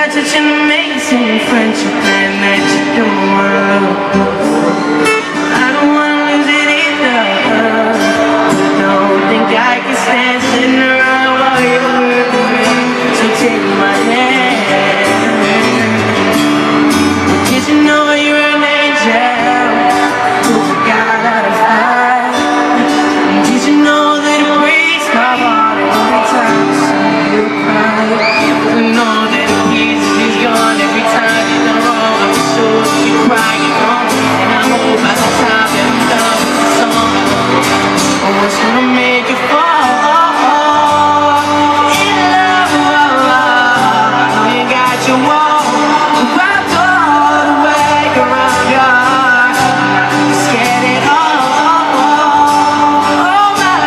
got such an amazing friendship plan that you don't wanna lose. I don't wanna lose it either. Don't think I can stand sitting around while you're with me. So take my hand. Did you know you're an angel who forgot how to fly? Did you know that it breaks my heart every time I see you cry? You know that he's gone every time you're done wrong. I'm sure you cry, you're gone. And I hope by the time that I'm done with the song, oh, it's gonna make you fall in love. I know you got your wall wrapped all the way around your heart. You scared it all over,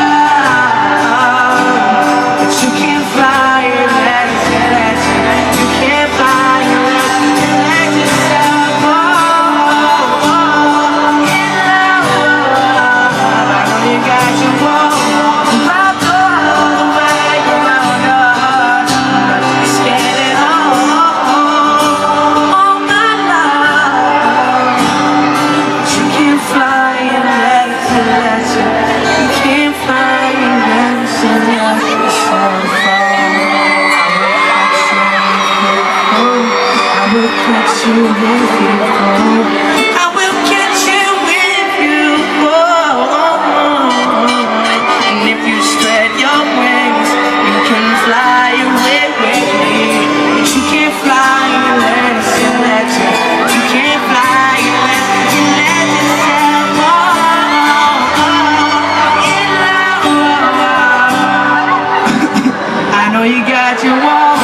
but you can't fly unless you let you. You can't fly unless you let yourself fall in love. I know you got your wall wrapped all the way around your heart. You scared it all my love. You can't fly unless you let you. You can't fly unless you let yourself fall. I will catch you if you fall. I will catch you if you fall. And if you spread your wings, you can fly away with me. But you can't fly unless you let you. You can't fly unless you let yourself fall in love. I know you got your wall